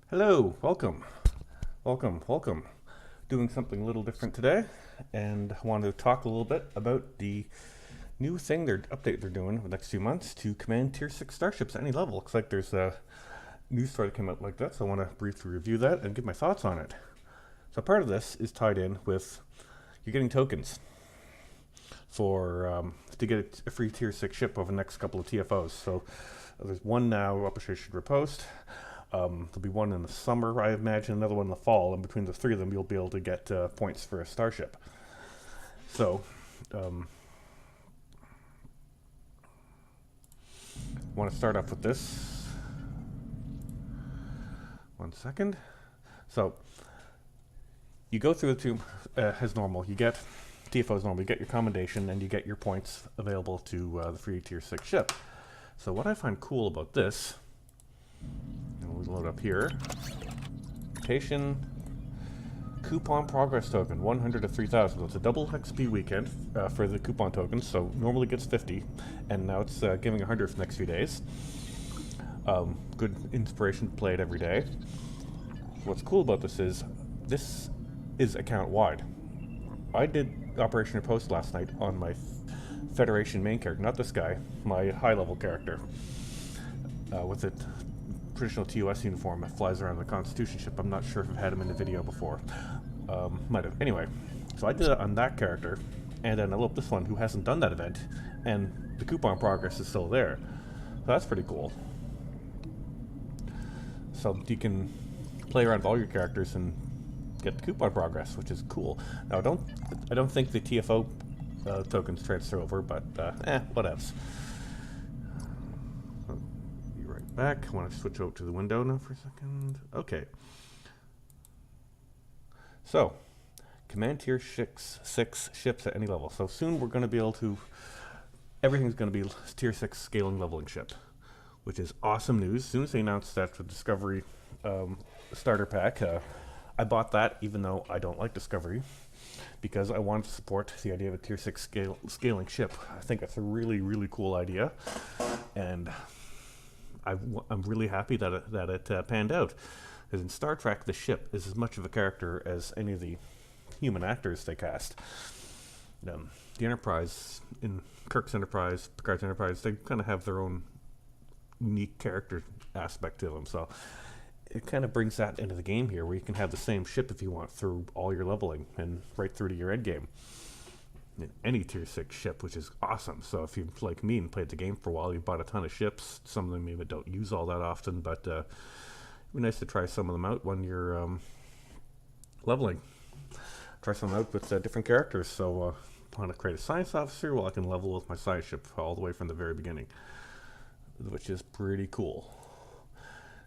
Hello, welcome. Doing something a little different today, and I wanted to talk a little bit about the new thing they're doing over the next few months to command tier 6 starships at any level. Looks like there's a news story that came out like that, so I want to briefly review that and give my thoughts on it. So part of this is tied in with you're getting tokens for to get a free tier 6 ship over the next couple of TFOs. So there's one now, which I should repost. There'll be one in the summer, I imagine, another one in the fall, and between the three of them, you'll be able to get points for a starship. So, want to start off with this. One second. So, you go through the two as normal. You get TFO as normal. You get your commendation, and you get your points available to the free tier 6 ship. So, what I find cool about this. We'll load up here. Mutation. Coupon progress token, 100 to 3,000. So it's a double XP weekend for the coupon tokens. So normally gets 50, and now it's giving 100 for the next few days. Good inspiration to play it every day. What's cool about this is account wide. I did Operation Repost last night on my Federation main character, not this guy, my high level character, with it. Traditional TOS uniform that flies around the Constitution ship. I'm not sure if I've had him in the video before. Might have. Anyway, so I did it on that character, and then I looked this one who hasn't done that event, and the coupon progress is still there. So that's pretty cool. So you can play around with all your characters and get the coupon progress, which is cool. Now I don't think the TFO tokens transfer over, but whatevs. Back. I want to switch over to the window now for a second. Okay. So, command tier 6 ships at any level. So soon we're going to be able to, everything's going to be tier 6 scaling leveling ship, which is awesome news. As soon as they announced that for Discovery starter pack, I bought that even though I don't like Discovery, because I wanted to support the idea of a tier 6 scaling ship. I think that's a really, really cool idea, and I'm really happy that it panned out. Because in Star Trek, the ship is as much of a character as any of the human actors they cast. The Enterprise, in Kirk's Enterprise, Picard's Enterprise, they kind of have their own unique character aspect to them. So it kind of brings that into the game here, where you can have the same ship if you want through all your leveling and right through to your end game. Any tier 6 ship, which is awesome. So if you, like me, and played the game for a while, you bought a ton of ships. Some of them maybe don't use all that often, but it'd be nice to try some of them out when you're leveling. Try some out with different characters. So I want to create a science officer. Well, I can level with my science ship all the way from the very beginning, which is pretty cool.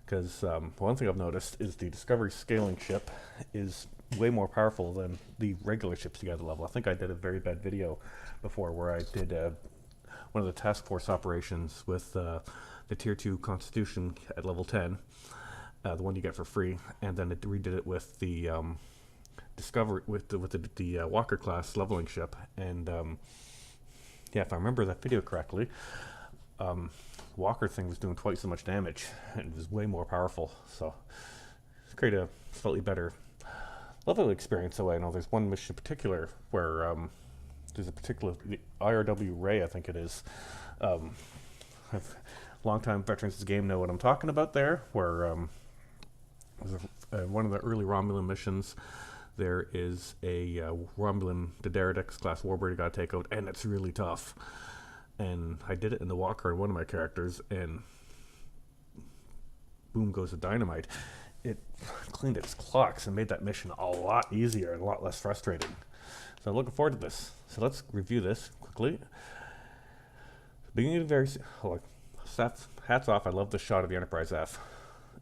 Because one thing I've noticed is the Discovery scaling ship is way more powerful than the regular ships you got to level. I think I did a very bad video before where I did one of the task force operations with the tier 2 Constitution at level 10, the one you get for free, and then it redid it with the Discovery with the Walker class leveling ship, and yeah, if I remember that video correctly, Walker thing was doing twice so much damage and it was way more powerful. So create a slightly better leveling experience. So I know there's one mission in particular where there's a particular the IRW Ray, I think it is. Longtime veterans of the game know what I'm talking about there. Where one of the early Romulan missions, there is a Romulan Dederidex class warbird you got to take out, and it's really tough. And I did it in the Walker on one of my characters, and boom goes the dynamite. It cleaned its clocks and made that mission a lot easier and a lot less frustrating. So I'm looking forward to this. So let's review this quickly. Beginning of very hats off. I love the shot of the Enterprise F.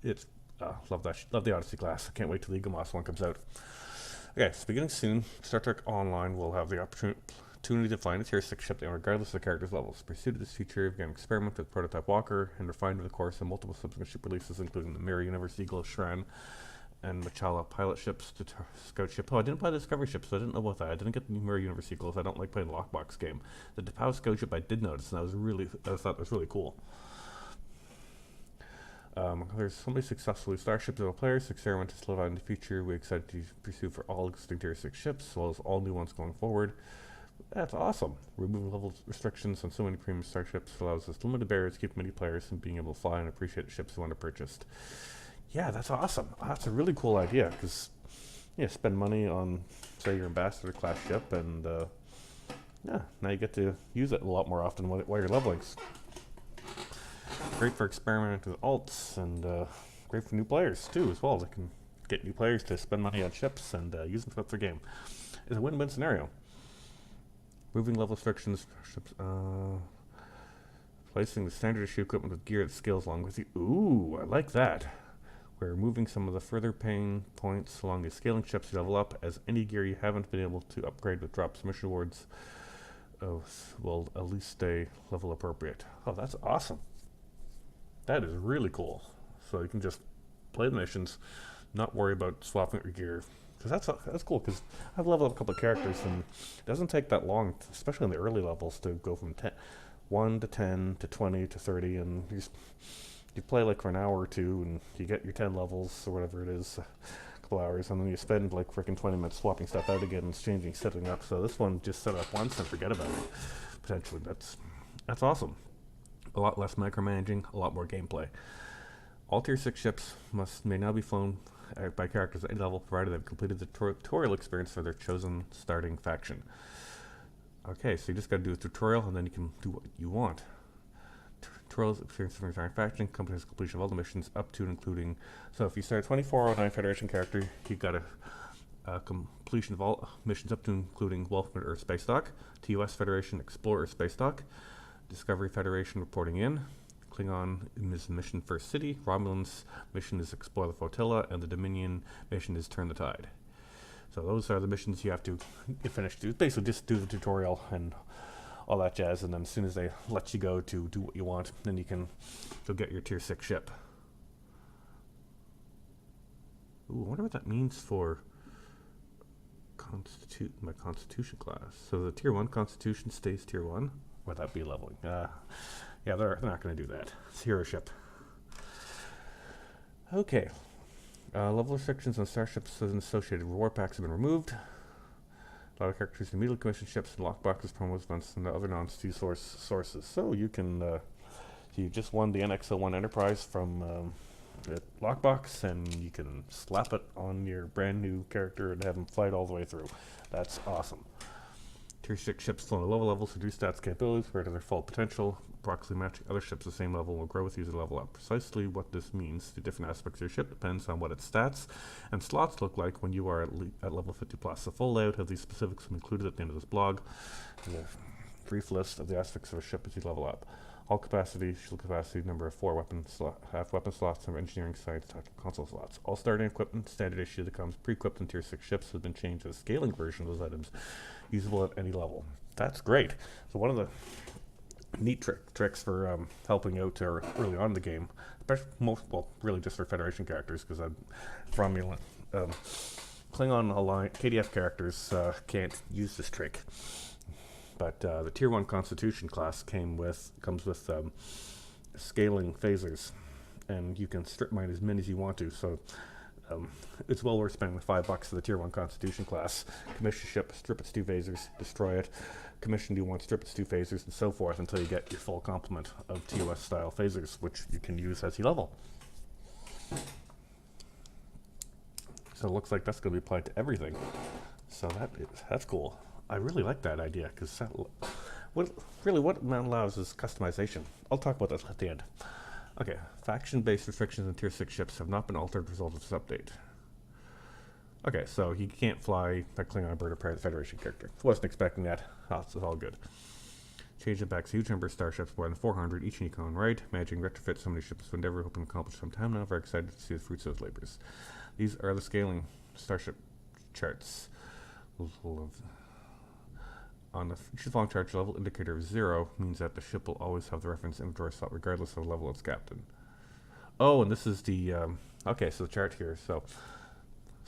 It's love the Odyssey class. I can't wait till the Egomos one comes out. Okay, so beginning soon, Star Trek Online will have the opportunity to find a tier 6 ship regardless of the character's levels. Pursuit of this feature, we can experiment with Prototype Walker and refine over the course of multiple subsequent ship releases, including the Mirror Universe, Eagle, Shran, and Machala pilot ships, scout ship. Oh, I didn't buy the Discovery ship, so I didn't know about that. I didn't get the Mirror Universe Eagles. I don't like playing the lockbox game. The Depow scout ship I did notice, and I thought that was really cool. There's so many successfully Starship Zero players. Experiment to slow down in the future. We excited to pursue for all existing Tier 6 ships, as well as all new ones going forward. That's awesome. Removing level restrictions on so many premium starships allows us limited barriers to keep many players from being able to fly and appreciate the ships we want to purchase. Yeah, that's awesome. That's a really cool idea, because spend money on, say, your ambassador class ship, and now you get to use it a lot more often while you're leveling. Great for experimenting with alts, and great for new players too as well. They can get new players to spend money on ships and use them throughout their game. It's a win-win scenario. Moving level restrictions, ships, placing the standard issue equipment with gear that scales along with you. Ooh, I like that. We're removing some of the further paying points along the scaling ships you level up, as any gear you haven't been able to upgrade with drop submission awards will at least stay level appropriate. Oh, that's awesome. That is really cool. So you can just play the missions, not worry about swapping your gear. Because that's cool, because I've leveled up a couple of characters, and it doesn't take that long, especially in the early levels, to go from 1 to 10 to 20 to 30, and you play like for an hour or two, and you get your 10 levels, or whatever it is, a couple hours, and then you spend like freaking 20 minutes swapping stuff out again and changing, setting up. So this one, just set up once and forget about it, potentially. That's awesome. A lot less micromanaging, a lot more gameplay. All Tier 6 ships may now be flown by characters at any level, provided they've completed the tutorial experience for their chosen starting faction. Okay, so you just got to do a tutorial, and then you can do what you want. Tutorials experience for your starting faction, completes completion of all the missions up to and including. So if you start a 2409 Federation character, you got a completion of all missions up to including Welcome to Earth Space Dock, TOS Federation Explorer Space Dock, Discovery Federation reporting in, Klingon is mission First City, Romulan's mission is Explore the Flotilla, and the Dominion mission is Turn the Tide. So those are the missions you have to finish. Basically just do the tutorial and all that jazz, and then as soon as they let you go to do what you want, then you'll get your Tier 6 ship. Ooh, I wonder what that means for my Constitution class. So the Tier 1 Constitution stays Tier 1? Would that be leveling? Yeah, they're not going to do that. It's hero ship. Okay. Level restrictions on starships and associated reward packs have been removed. A lot of characters immediately commission ships and lockboxes, promos, events, and other non-STU sources. So you can, you just won the NX-01 Enterprise from Lockbox, and you can slap it on your brand new character and have them fight all the way through. That's awesome. Tier 6 ships flown at lower levels reduce stats capabilities where to their full potential, approximately matching other ships the same level will grow with user level up. Precisely what this means to different aspects of your ship depends on what its stats and slots look like when you are at level 50 plus. The full layout of these specifics will be included at the end of this blog, and a brief list of the aspects of a ship as you level up. Hull capacity, shield capacity, number of 4 half weapon slots, number of engineering sites, tactical console slots. All starting equipment, standard issue that comes pre-equipped in Tier 6 ships has been changed to a scaling version of those items, usable at any level. That's great. So one of the neat tricks for helping out early on in the game, especially really just for Federation characters, because I'm Romulan. Klingon Alliance KDF characters can't use this trick. But the Tier 1 Constitution class comes with scaling phasers, and you can strip mine as many as you want to. So it's well worth spending the $5 for the Tier 1 Constitution class. Commission ship, strip its 2 phasers, destroy it. Commission do 1, strip its 2 phasers, and so forth until you get your full complement of TOS style phasers, which you can use as you level. So it looks like that's going to be applied to everything. So that's cool. I really like that idea, because what it allows is customization. I'll talk about that at the end. Okay, faction-based restrictions in Tier 6 ships have not been altered as a result of this update. Okay, so he can't fly a Klingon bird or Federation character. Wasn't expecting that. Oh, it's all good. Change it back to huge number of starships, more than 400, each in each own right. Managing retrofit so many ships will never hoping to accomplish some time now. Very excited to see the fruits of those labors. These are the scaling starship charts. On the ship long charge, level indicator of 0 means that the ship will always have the reference inventory slot regardless of the level of its captain. Oh, and this is the okay, so the chart here. So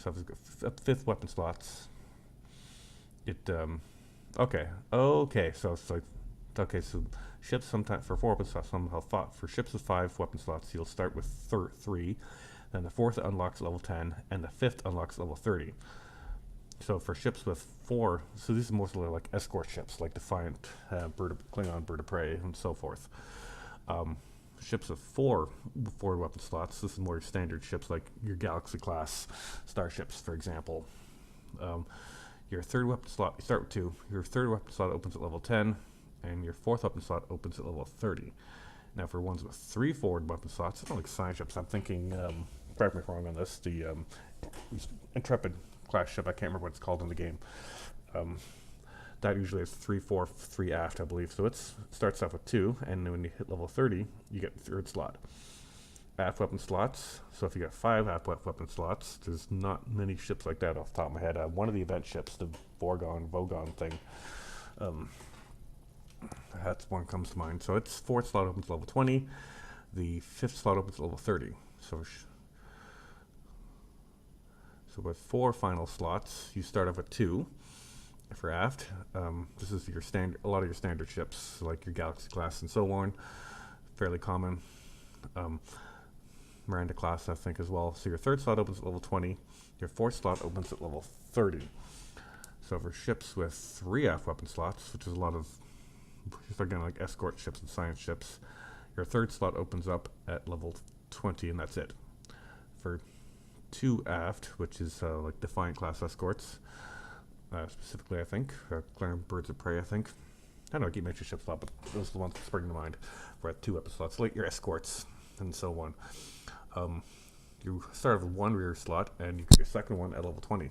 if it's got 5th weapon slots. It okay, so it's like so Ships sometimes for 4 weapon slots, for ships with 5 weapon slots, you'll start with 3. Then the 4th unlocks level 10, and the 5th unlocks level 30. So for ships with 4, so these are mostly like escort ships, like Defiant, Klingon, Bird of Prey, and so forth. Ships with 4 weapon slots, this is more standard ships like your Galaxy class starships, for example. Your 3rd weapon slot, you start with 2. Your 3rd weapon slot opens at level 10, and your 4th weapon slot opens at level 30. Now for ones with 3 forward weapon slots, it's not like science ships. I'm thinking, correct me if I'm wrong on this, the Intrepid class ship, I can't remember what it's called in the game. That usually has 3 fore, 3 aft, I believe. So it starts off with 2, and when you hit level 30, you get the 3rd slot. Aft weapon slots, so if you got 5 aft weapon slots, there's not many ships like that off the top of my head. One of the event ships, the Vogon thing, that's one comes to mind. So its 4th slot opens level 20, the 5th slot opens level 30. So with 4 final slots, you start off at 2 for aft. This is your a lot of your standard ships, like your Galaxy class and so on, fairly common. Miranda class, I think, as well. So your 3rd slot opens at level 20. Your 4th slot opens at level 30. So for ships with 3 aft weapon slots, which is a lot of, again, like escort ships and science ships, your 3rd slot opens up at level 20, and that's it. For 2 aft, which is like Defiant class escorts, specifically, I think, Birds of Prey, I think. I don't know, I keep mentioning ships a lot, but those are the ones that spring to mind for 2 weapon slots, like your escorts and so on. You start with 1 rear slot, and you get your 2nd one at level 20.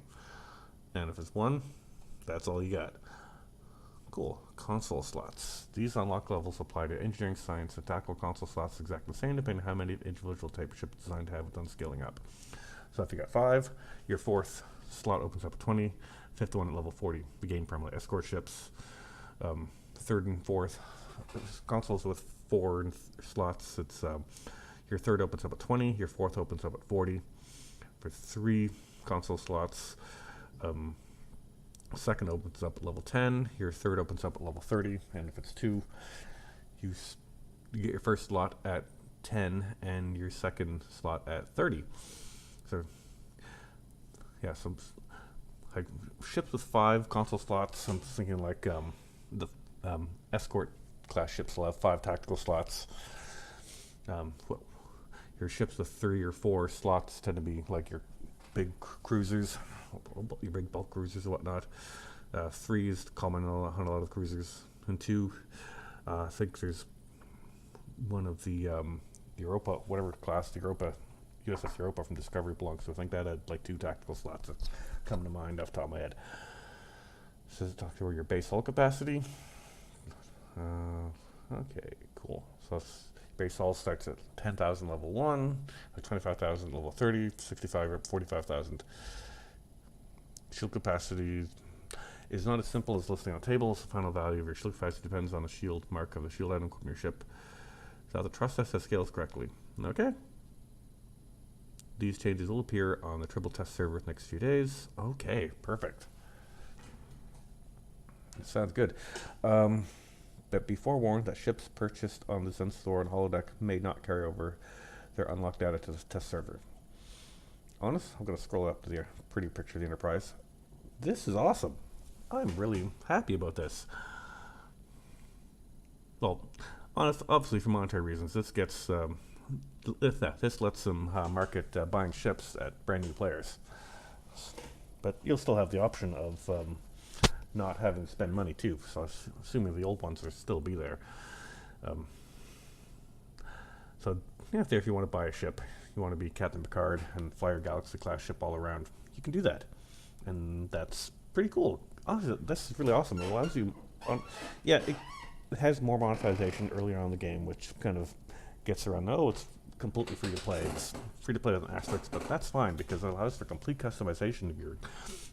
And if it's 1, that's all you got. Cool. Console slots. These unlock levels apply to engineering, science, and tactical console slots exactly the same, depending on how many individual type of ship is designed to have done scaling up. So if you got 5, your 4th slot opens up at 20, 5th one at level 40. You gain primarily escort ships. 3rd and 4th consoles with 4 slots, it's your 3rd opens up at 20, your 4th opens up at 40. For 3 console slots, 2nd opens up at level 10, your 3rd opens up at level 30, and if it's 2, you get your 1st slot at 10 and your 2nd slot at 30. So, yeah, some like ships with 5 console slots. I'm thinking like the escort class ships will have 5 tactical slots. Your ships with 3 or 4 slots tend to be like your big cruisers, your big bulk cruisers and whatnot. 3 is common on a lot of cruisers, and 2, I think there's one of the Europa, whatever class the Europa, USS Europa from Discovery belongs to. I think that had like 2 tactical slots that come to mind off the top of my head. So let's talk about your base hull capacity. Okay, cool. So base hull starts at 10,000 level 1, like 25,000 level 30, 65 or 45,000. Shield capacity is not as simple as listing on tables. The final value of your shield capacity depends on the shield mark of the shield item from your ship. So the trust test that scales correctly. Okay. These changes will appear on the triple test server the next few days. Okay, perfect. That sounds good. But be forewarned that ships purchased on the Zen store and holodeck may not carry over their unlocked data to the test server. I'm going to scroll up to the pretty picture of the Enterprise. This is awesome. I'm really happy about this. Well, obviously for monetary reasons, this gets this lets them market buying ships at brand new players. But you'll still have the option of not having to spend money too, so assuming the old ones will still be there. So yeah, if you want to buy a ship, you want to be Captain Picard and fly your Galaxy class ship all around, you can do that, and that's pretty cool. Honestly, this is really awesome. It allows you, it has more monetization earlier on in the game, which kind of gets around. Oh, it's completely free to play. It's free to play with an asterisk, but that's fine because it allows for complete customization of your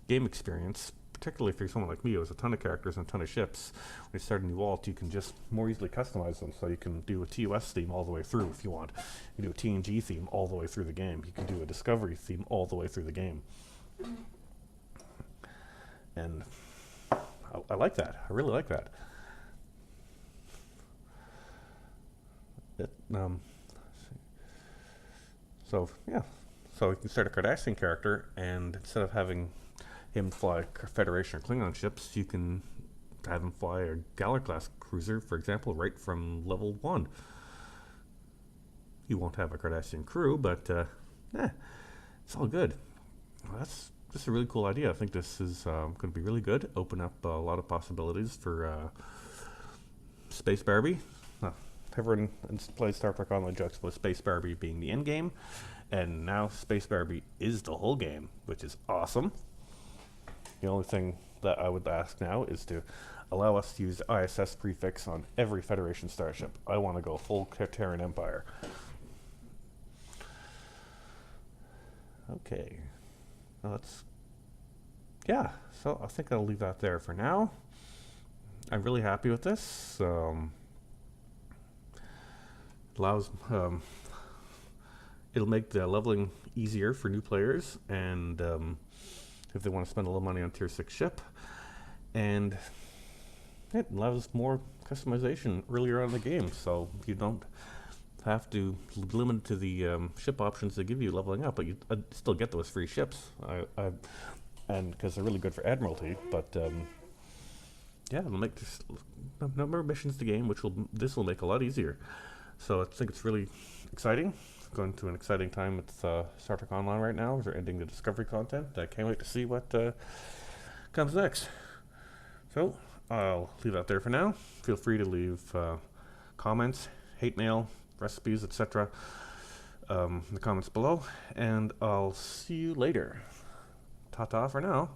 game experience. Particularly if you're someone like me who has a ton of characters and a ton of ships, when you start a new alt, you can just more easily customize them. So you can do a TOS theme all the way through if you want. You can do a TNG theme all the way through the game. You can do a Discovery theme all the way through the game. And I like that. I really like that. it, so yeah, so you can start a Cardassian character, and instead of having him fly Federation or Klingon ships, you can have him fly a Galar class cruiser, for example, right from level 1. You won't have a Cardassian crew, but it's all good. Well, that's just a really cool idea. I think this is going to be really good. Open up a lot of possibilities for Space Barbie. Everyone plays Star Trek Online jokes about Space Barbie being the end game, and now Space Barbie is the whole game, which is awesome. The only thing that I would ask now is to allow us to use ISS prefix on every Federation starship. I want to go full Terran Empire. Okay. Well, yeah, so I think I'll leave that there for now. I'm really happy with this. Allows it'll make the leveling easier for new players, and if they want to spend a little money on tier 6 ship, and it allows more customization earlier on in the game, so you don't have to limit to the ship options they give you leveling up, but you still get those free ships, and because they're really good for Admiralty. But yeah, it'll make this number of missions to game, which this will make a lot easier. So I think it's really exciting. Going to an exciting time with Star Trek Online right now. We're ending the Discovery content. I can't wait to see what comes next. So I'll leave that there for now. Feel free to leave comments, hate mail, recipes, etc. In the comments below, and I'll see you later. Ta-ta for now.